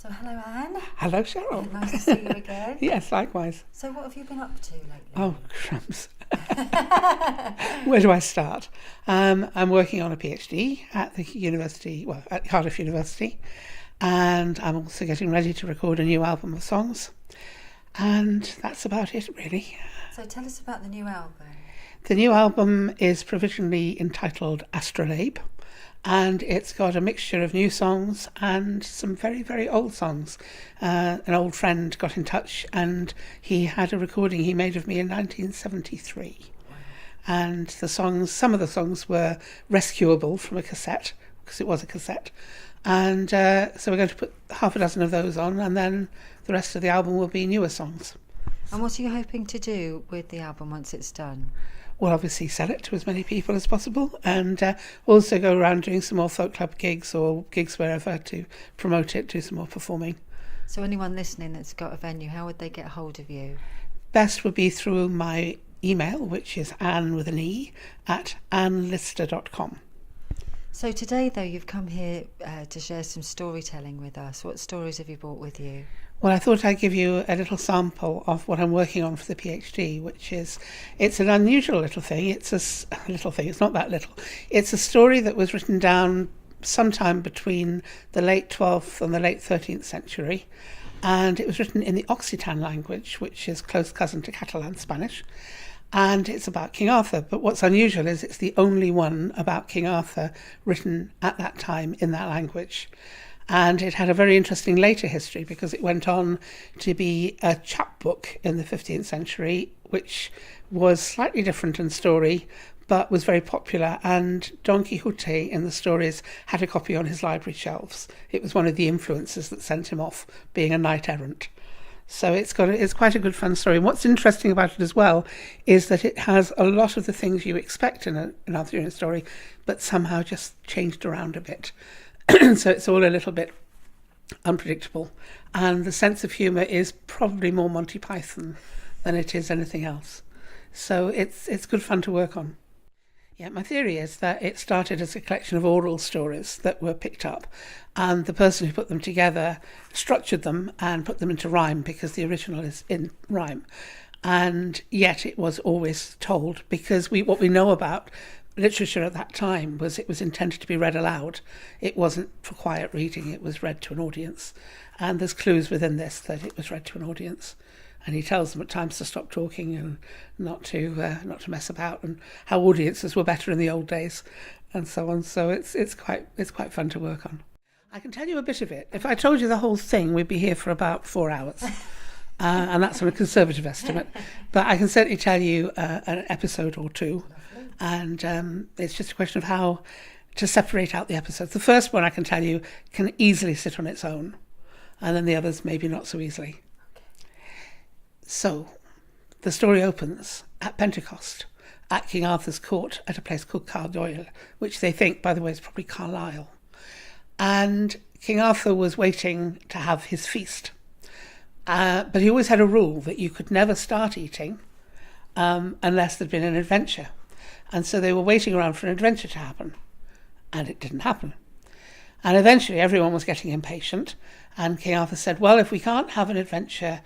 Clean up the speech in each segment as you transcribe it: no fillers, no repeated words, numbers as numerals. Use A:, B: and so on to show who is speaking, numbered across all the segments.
A: So hello, Anne.
B: Hello, Cheryl.
A: Nice to see you again.
B: Yes, likewise.
A: So what have you been up to lately?
B: Oh, crumbs. Where do I start? I'm working on a PhD at the university, at Cardiff University, and I'm also getting ready to record a new album of songs. And that's about it, really.
A: So tell us about the new album.
B: The new album is provisionally entitled Astrolabe, and it's got a mixture of new songs and some very, very old songs. An old friend got in touch and he had a recording he made of me in 1973. And some of the songs were rescuable from a cassette, because it was a cassette. And so we're going to put half a dozen of those on, and then the rest of the album will be newer songs.
A: And what are you hoping to do with the album once it's done?
B: Well, obviously sell it to as many people as possible, and also go around doing some more folk club gigs or gigs wherever to promote it, do some more performing.
A: So anyone listening that's got a venue, how would they get hold of you?
B: Best would be through my email, which is Anne with an E at annelister.com.
A: So today, though, you've come here to share some storytelling with us. What stories have you brought with you?
B: Well, I thought I'd give you a little sample of what I'm working on for the PhD, it's an unusual little thing. It's not that little. It's a story that was written down sometime between the late 12th and the late 13th century. And it was written in the Occitan language, which is close cousin to Catalan Spanish. And it's about King Arthur. But what's unusual is it's the only one about King Arthur written at that time in that language. And it had a very interesting later history because it went on to be a chapbook in the 15th century, which was slightly different in story, but was very popular. And Don Quixote in the stories had a copy on his library shelves. It was one of the influences that sent him off being a knight errant. So it's quite a good fun story. And what's interesting about it as well is that it has a lot of the things you expect in an Arthurian story, but somehow just changed around a bit. So it's all a little bit unpredictable, and the sense of humour is probably more Monty Python than it is anything else. So it's good fun to work on. Yeah, my theory is that it started as a collection of oral stories that were picked up, and the person who put them together structured them and put them into rhyme because the original is in rhyme. And yet it was always told, because what we know about literature at that time was it was intended to be read aloud. It wasn't for quiet reading, it was read to an audience. And there's clues within this that it was read to an audience. And he tells them at times to stop talking and not to mess about, and how audiences were better in the old days, and so on. So it's quite fun to work on. I can tell you a bit of it. If I told you the whole thing, we'd be here for about 4 hours. And that's on a conservative estimate. But I can certainly tell you an episode or two. And it's just a question of how to separate out the episodes. The first one, I can tell you, can easily sit on its own, and then the others maybe not so easily. So the story opens at Pentecost at King Arthur's court at a place called Cardoyle, which they think, by the way, is probably Carlisle. And King Arthur was waiting to have his feast. But he always had a rule that you could never start eating unless there'd been an adventure. And so they were waiting around for an adventure to happen, and it didn't happen. And eventually everyone was getting impatient, and King Arthur said, well, if we can't have an adventure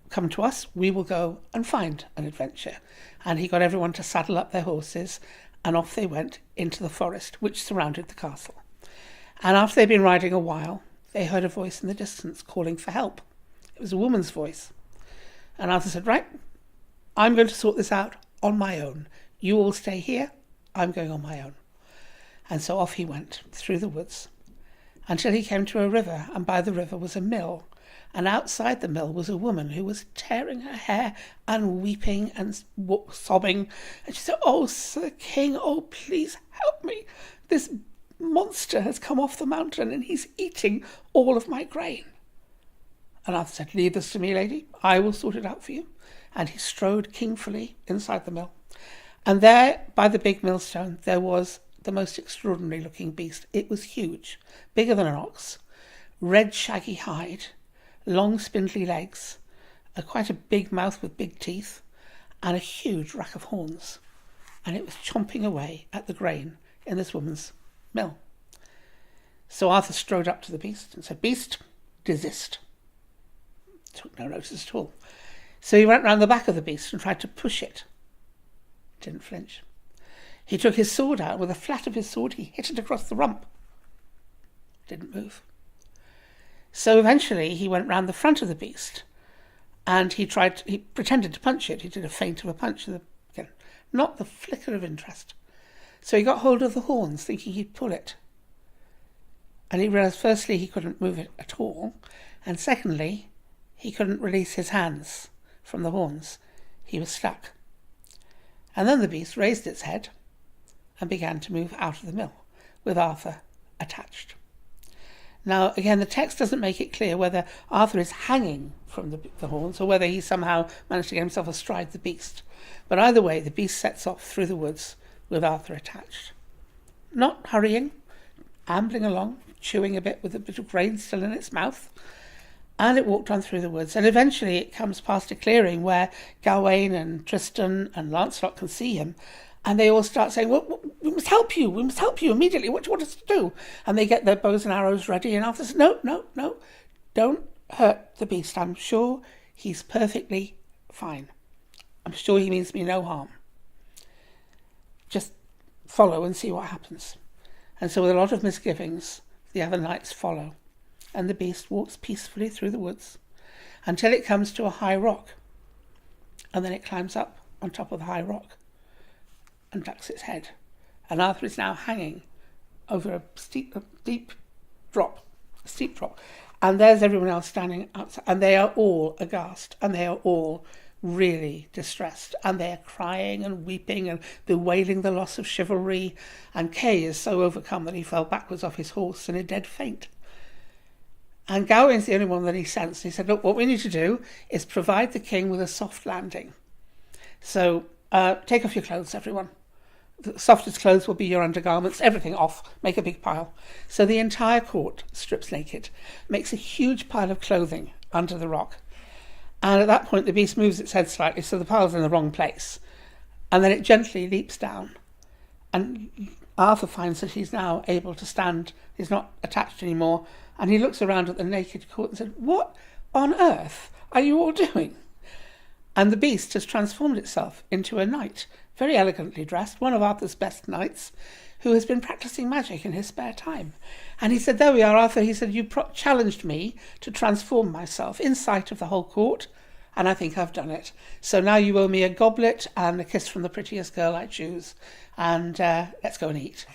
B: come to us, we will go and find an adventure. And he got everyone to saddle up their horses, and off they went into the forest which surrounded the castle. And after they'd been riding a while, they heard a voice in the distance calling for help. It was a woman's voice. And Arthur said, right, I'm going to sort this out on my own. You all stay here, I'm going on my own. And so off he went through the woods until he came to a river, and by the river was a mill. And outside the mill was a woman who was tearing her hair and weeping and sobbing. And she said, oh, Sir King, oh, please help me. This monster has come off the mountain and he's eating all of my grain. And Arthur said, leave this to me, lady. I will sort it out for you. And he strode kingfully inside the mill. And there, by the big millstone, there was the most extraordinary looking beast. It was huge, bigger than an ox, red shaggy hide, long spindly legs, quite a big mouth with big teeth, and a huge rack of horns. And it was chomping away at the grain in this woman's mill. So Arthur strode up to the beast and said, beast, desist. Took no notice at all. So he went round the back of the beast and tried to push it. Didn't flinch. He took his sword out. With the flat of his sword, he hit it across the rump. Didn't move. So eventually he went round the front of the beast and he pretended to punch it. He did a feint of a punch. Again, not the flicker of interest. So he got hold of the horns, thinking he'd pull it. And he realised, firstly, he couldn't move it at all. And secondly, he couldn't release his hands from the horns. He was stuck. And then the beast raised its head and began to move out of the mill, with Arthur attached. Now, again, the text doesn't make it clear whether Arthur is hanging from the horns or whether he somehow managed to get himself astride the beast. But either way, the beast sets off through the woods with Arthur attached. Not hurrying, ambling along, chewing a bit with a bit of grain still in its mouth. And it walked on through the woods. And eventually it comes past a clearing where Gawain and Tristan and Lancelot can see him. And they all start saying, well, we must help you immediately. What do you want us to do? And they get their bows and arrows ready. And Arthur says, no, don't hurt the beast. I'm sure he's perfectly fine. I'm sure he means me no harm. Just follow and see what happens. And so with a lot of misgivings, the other knights follow. And the beast walks peacefully through the woods until it comes to a high rock. And then it climbs up on top of the high rock and ducks its head. And Arthur is now hanging over a steep drop. And there's everyone else standing outside. And they are all aghast. And they are all really distressed. And they are crying and weeping and bewailing the loss of chivalry. And Kay is so overcome that he fell backwards off his horse in a dead faint. And Gawain's the only one that he sensed. He said, look, what we need to do is provide the king with a soft landing. So take off your clothes, everyone. The softest clothes will be your undergarments, everything off, make a big pile. So the entire court strips naked, makes a huge pile of clothing under the rock. And at that point, the beast moves its head slightly, so the pile's in the wrong place. And then it gently leaps down. And Arthur finds that he's now able to stand. He's not attached anymore. And he looks around at the naked court and said, what on earth are you all doing? And the beast has transformed itself into a knight, very elegantly dressed, one of Arthur's best knights, who has been practicing magic in his spare time. And he said, there we are, Arthur. He said, you challenged me to transform myself in sight of the whole court, and I think I've done it. So now you owe me a goblet and a kiss from the prettiest girl I choose, and let's go and eat.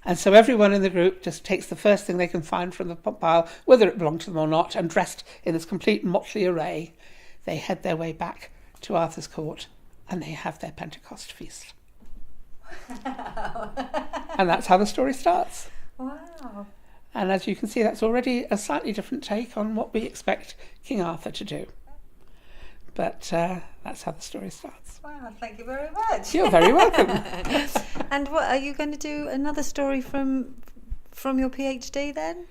B: And so everyone in the group just takes the first thing they can find from the pile, whether it belonged to them or not, and dressed in this complete motley array, they head their way back to Arthur's court and they have their Pentecost feast. Wow. And that's how the story starts.
A: Wow.
B: And as you can see, that's already a slightly different take on what we expect King Arthur to do. But that's how the story starts.
A: Wow, thank you very much.
B: You're very welcome.
A: And what are you going to do? Another story from your PhD then?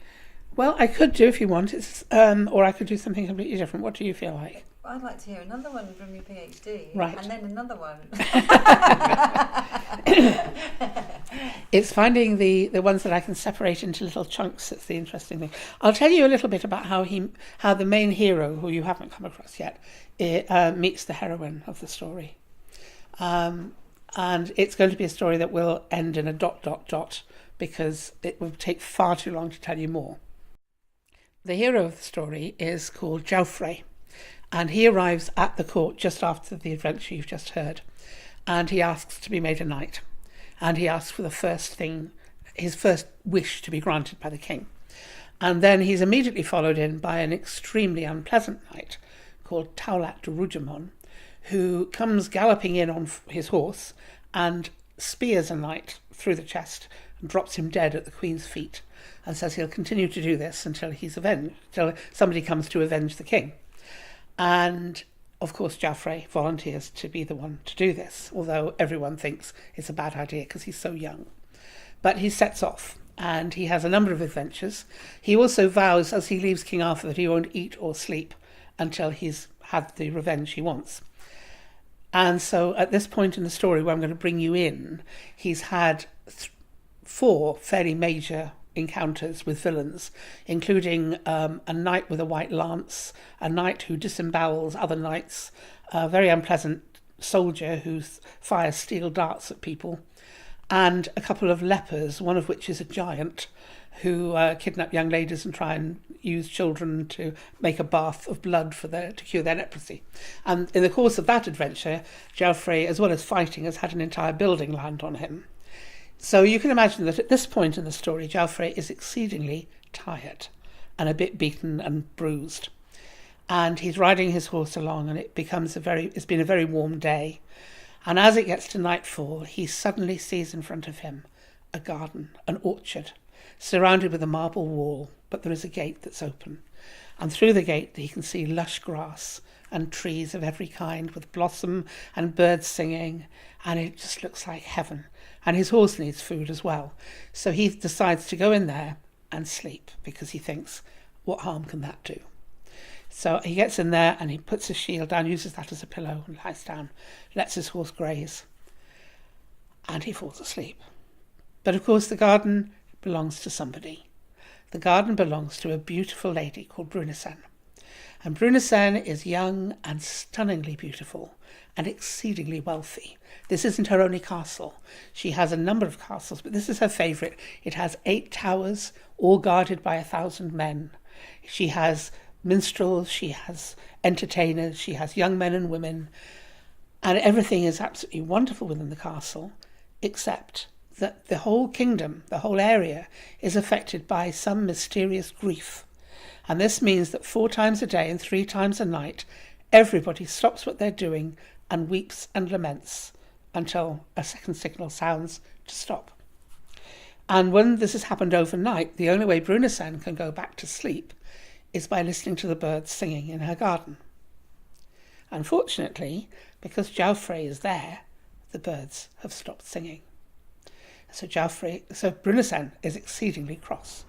B: Well, I could do if you want, or I could do something completely different. What do you feel like?
A: I'd like to hear another one from your PhD.
B: Right.
A: And then another one.
B: It's finding the ones that I can separate into little chunks that's the interesting thing. I'll tell you a little bit about how the main hero, who you haven't come across yet, meets the heroine of the story. And it's going to be a story that will end in a ... because it will take far too long to tell you more. The hero of the story is called Geoffrey, and he arrives at the court just after the adventure you've just heard, and he asks to be made a knight, and he asks for his first wish to be granted by the king. And then he's immediately followed in by an extremely unpleasant knight called Taulat de Rujamon, who comes galloping in on his horse and spears a knight through the chest and drops him dead at the queen's feet, and says he'll continue to do this until somebody comes to avenge the king. And of course Geoffrey volunteers to be the one to do this, although everyone thinks it's a bad idea because he's so young. But he sets off, and he has a number of adventures. He also vows as he leaves King Arthur that he won't eat or sleep until he's had the revenge he wants. And so at this point in the story where I'm going to bring you in, he's had 4 fairly major encounters with villains, including a knight with a white lance, a knight who disembowels other knights, a very unpleasant soldier who fires steel darts at people, and a couple of lepers, one of which is a giant who kidnap young ladies and try and use children to make a bath of blood to cure their leprosy. And in the course of that adventure, Geoffrey, as well as fighting, has had an entire building land on him. So you can imagine that at this point in the story, Geoffrey is exceedingly tired and a bit beaten and bruised. And he's riding his horse along, and it's been a very warm day. And as it gets to nightfall, he suddenly sees in front of him a garden, an orchard, surrounded with a marble wall, but there is a gate that's open. And through the gate he can see lush grass and trees of every kind with blossom and birds singing, and it just looks like heaven. And his horse needs food as well. So he decides to go in there and sleep, because he thinks, what harm can that do? So he gets in there and he puts his shield down, uses that as a pillow and lies down, lets his horse graze, and he falls asleep. But of course the garden belongs to somebody. The garden belongs to a beautiful lady called Brunesen. And Brunesen is young and stunningly beautiful and exceedingly wealthy. This isn't her only castle. She has a number of castles, but this is her favourite. It has 8 towers, all guarded by 1,000 men. She has minstrels, she has entertainers, she has young men and women, and everything is absolutely wonderful within the castle, except that the whole kingdom, the whole area, is affected by some mysterious grief. And this means that 4 times a day and 3 times a night, everybody stops what they're doing and weeps and laments until a second signal sounds to stop. And when this has happened overnight, the only way Brunesen can go back to sleep is by listening to the birds singing in her garden. Unfortunately, because Geoffrey is there, the birds have stopped singing. So Brunesen is exceedingly cross,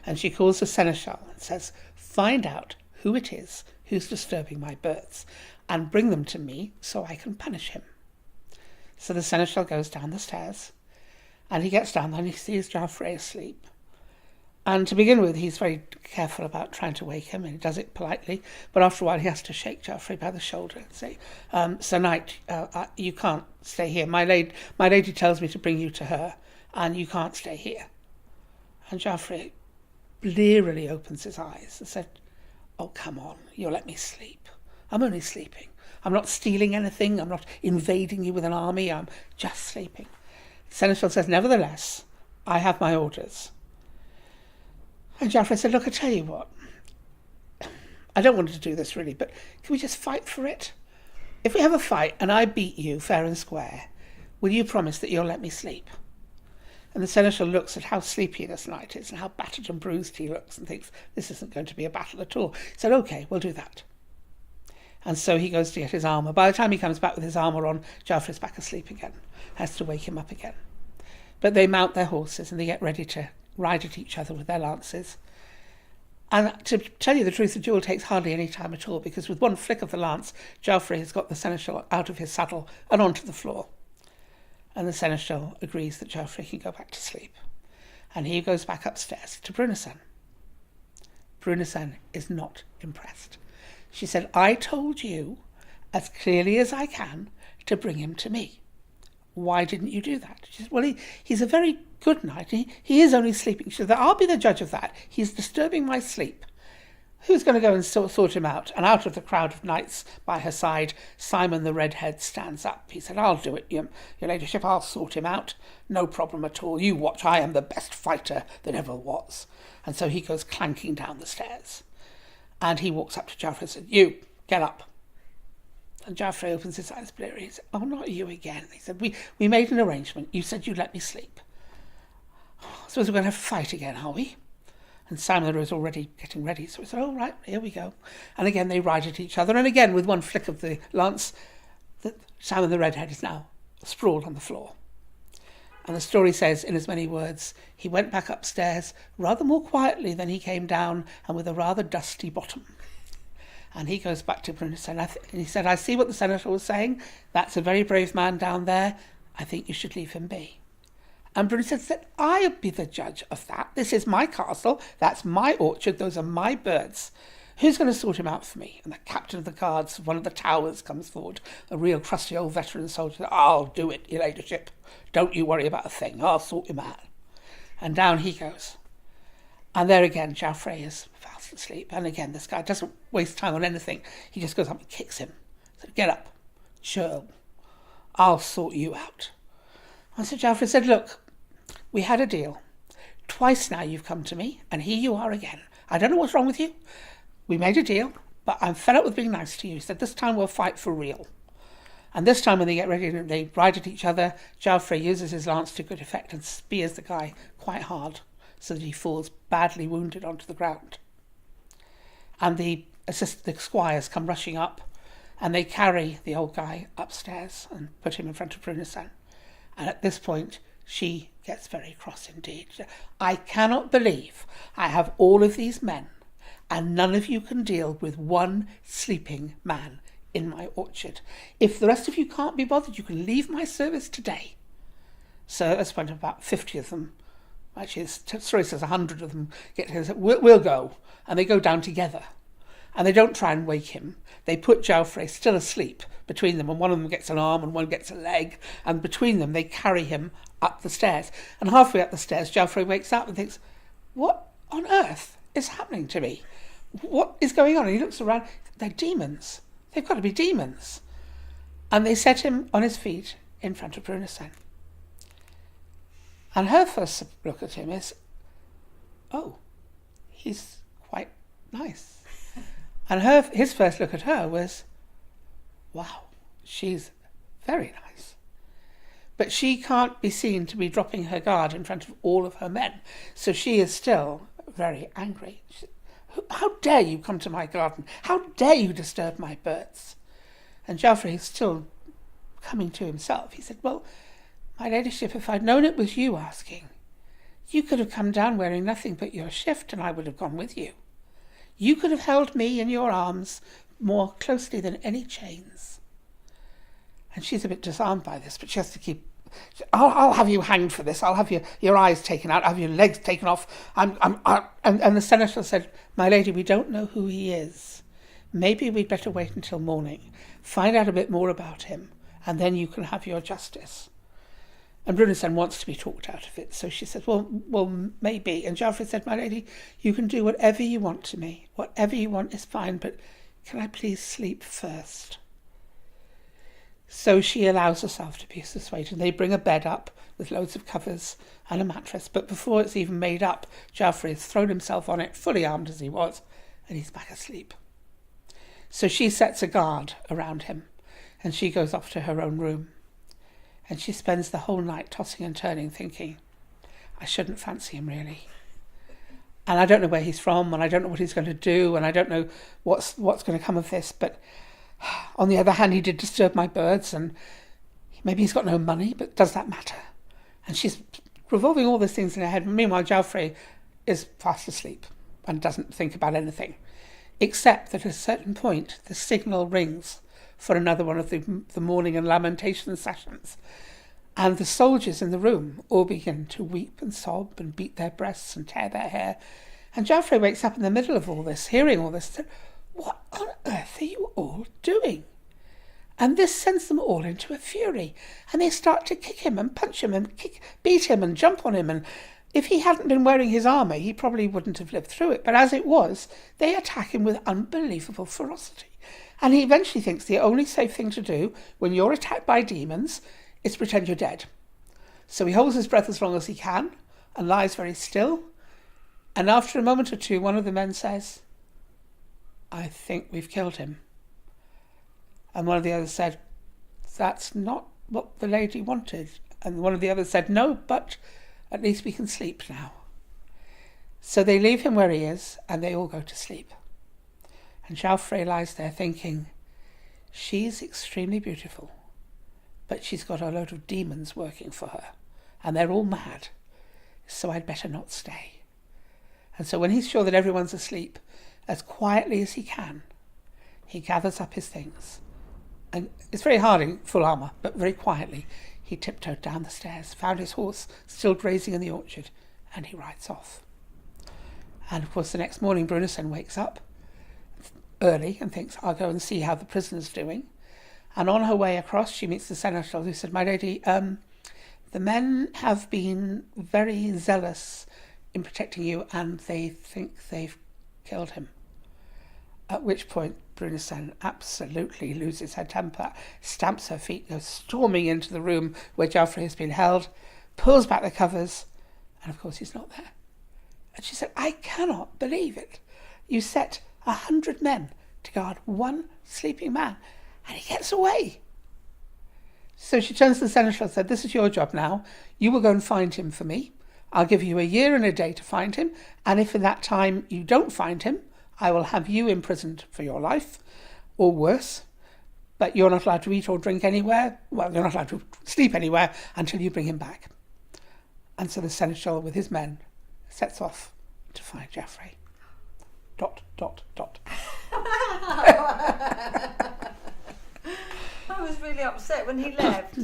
B: and she calls the seneschal and says, find out who it is who's disturbing my birds and bring them to me so I can punish him. So the seneschal goes down the stairs, and he gets down there and he sees Geoffrey asleep. And to begin with, he's very careful about trying to wake him, and he does it politely. But after a while, he has to shake Geoffrey by the shoulder and say, Sir Knight, you can't stay here. My lady tells me to bring you to her, and you can't stay here. And Geoffrey blearily opens his eyes and said, oh, come on, you'll let me sleep. I'm only sleeping. I'm not stealing anything. I'm not invading you with an army. I'm just sleeping. The seneschal says, nevertheless, I have my orders. And Geoffrey said, look, I tell you what, I don't want to do this really, but can we just fight for it? If we have a fight and I beat you fair and square, will you promise that you'll let me sleep? And the seneschal looks at how sleepy this knight is and how battered and bruised he looks and thinks, this isn't going to be a battle at all. He said, OK, we'll do that. And so he goes to get his armour. By the time he comes back with his armour on, Geoffrey's back asleep again, has to wake him up again. But they mount their horses and they get ready to ride at each other with their lances. And to tell you the truth, the duel takes hardly any time at all, because with one flick of the lance, Geoffrey has got the seneschal out of his saddle and onto the floor. And the seneschal agrees that Geoffrey can go back to sleep. And he goes back upstairs to Brunesen. Brunesen is not impressed. She said, I told you, as clearly as I can, to bring him to me. Why didn't you do that? She said, well, he's a very good knight. He is only sleeping. She said, I'll be the judge of that. He's disturbing my sleep. Who's going to go and sort him out? And out of the crowd of knights by her side, Simon the Redhead stands up. He said, I'll do it, your ladyship. I'll sort him out. No problem at all. You watch. I am the best fighter that ever was. And so he goes clanking down the stairs. And he walks up to Geoffrey and said, you, get up. And Geoffrey opens his eyes bleary. He said, oh, not you again. He said, we made an arrangement. You said you'd let me sleep. So we're going to have a fight again, are we? And Simon was already getting ready. So he said, oh, right, here we go. And again, they ride at each other. And again, with one flick of the lance, Simon the Redhead is now sprawled on the floor. And the story says, in as many words, he went back upstairs rather more quietly than he came down, and with a rather dusty bottom. And he goes back to Brunesen and he said, I see what the senator was saying. That's a very brave man down there. I think you should leave him be. And Bruno said that I'll be the judge of that. This is my castle. That's my orchard. Those are my birds. Who's going to sort him out for me? And the captain of the guards of one of the towers comes forward, a real crusty old veteran soldier. I'll do it, your ladyship. Don't you worry about a thing. I'll sort him out. And down he goes. And there again, Geoffrey is fast asleep. And again, this guy doesn't waste time on anything. He just goes up and kicks him. So get up, Cheryl. I'll sort you out. And so Geoffrey said, look, we had a deal. Twice now you've come to me, and here you are again. I don't know what's wrong with you. We made a deal, but I'm fed up with being nice to you. He said, this time we'll fight for real. And this time when they get ready, they ride at each other. Geoffrey uses his lance to good effect and spears the guy quite hard so that he falls badly wounded onto the ground. And the squires come rushing up, and they carry the old guy upstairs and put him in front of Brunesan. And at this point, she gets very cross indeed. I cannot believe I have all of these men, and none of you can deal with one sleeping man in my orchard. If the rest of you can't be bothered, you can leave my service today. So at this point, about 50 of them, actually, the story says 100 of them get together and say, we'll go. And they go down together. And they don't try and wake him. They put Geoffrey still asleep between them, and one of them gets an arm and one gets a leg, and between them they carry him up the stairs. And halfway up the stairs, Geoffrey wakes up and thinks, what on earth is happening to me? What is going on? And he looks around. They're demons. They've got to be demons. And they set him on his feet in front of Brunesan. And her first look at him is, oh, he's quite nice. And his first look at her was, wow, she's very nice. But she can't be seen to be dropping her guard in front of all of her men. So she is still very angry. How dare you come to my garden? How dare you disturb my birds? And Geoffrey is still coming to himself. He said, well, my ladyship, if I'd known it was you asking, you could have come down wearing nothing but your shift and I would have gone with you. You could have held me in your arms more closely than any chains. And she's a bit disarmed by this, but she has to keep, I'll have you hanged for this. I'll have your eyes taken out. I'll have your legs taken off. And the senator said, my lady, we don't know who he is. Maybe we'd better wait until morning, find out a bit more about him, and then you can have your justice. And Brunesan wants to be talked out of it, so she said, well, maybe. And Geoffrey said, my lady, you can do whatever you want to me. Whatever you want is fine, but can I please sleep first? So she allows herself to be persuaded. They bring a bed up with loads of covers and a mattress, but before it's even made up, Geoffrey has thrown himself on it, fully armed as he was, and he's back asleep. So she sets a guard around him, and she goes off to her own room. And she spends the whole night tossing and turning, thinking, I shouldn't fancy him really. And I don't know where he's from, and I don't know what he's going to do, and I don't know what's going to come of this. But on the other hand, he did disturb my birds, and maybe he's got no money, but does that matter? And she's revolving all these things in her head. Meanwhile, Geoffrey is fast asleep and doesn't think about anything, except that at a certain point, the signal rings for another one of the mourning and lamentation sessions. And the soldiers in the room all begin to weep and sob and beat their breasts and tear their hair. And Geoffrey wakes up in the middle of all this, hearing all this, and said, what on earth are you all doing? And this sends them all into a fury. And they start to kick him and punch him and beat him and jump on him. And if he hadn't been wearing his armour, he probably wouldn't have lived through it. But as it was, they attack him with unbelievable ferocity. And he eventually thinks the only safe thing to do when you're attacked by demons is pretend you're dead. So he holds his breath as long as he can and lies very still. And after a moment or two, one of the men says, I think we've killed him. And one of the others said, that's not what the lady wanted. And one of the others said, no, but at least we can sleep now. So they leave him where he is and they all go to sleep. And Geoffrey lies there thinking, she's extremely beautiful, but she's got a load of demons working for her, and they're all mad, so I'd better not stay. And so when he's sure that everyone's asleep, as quietly as he can, he gathers up his things. And it's very hard in full armour, but very quietly, He tiptoed down the stairs, found his horse still grazing in the orchard, and he rides off. And of course the next morning Brunesen wakes up early and thinks, I'll go and see how the prisoner's doing. And on her way across she meets the seneschal, who said, my lady, the men have been very zealous in protecting you and they think they've killed him. At which point Brunesen absolutely loses her temper, stamps her feet, goes storming into the room where Geoffrey has been held, pulls back the covers, and of course he's not there. And she said, I cannot believe it. You set 100 men to guard one sleeping man, and he gets away. So she turns to the seneschal and said, this is your job now. You will go and find him for me. I'll give you a year and a day to find him, and if in that time you don't find him, I will have you imprisoned for your life, or worse, but you're not allowed to eat or drink anywhere. Well, you're not allowed to sleep anywhere until you bring him back. And so the seneschal with his men sets off to find Geoffrey. ...
A: I was really upset when he left.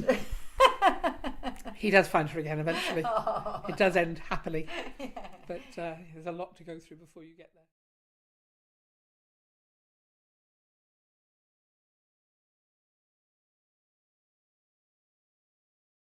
B: He does find her again eventually.
A: Oh.
B: It does end happily.
A: Yeah.
B: But there's a lot to go through before you get there.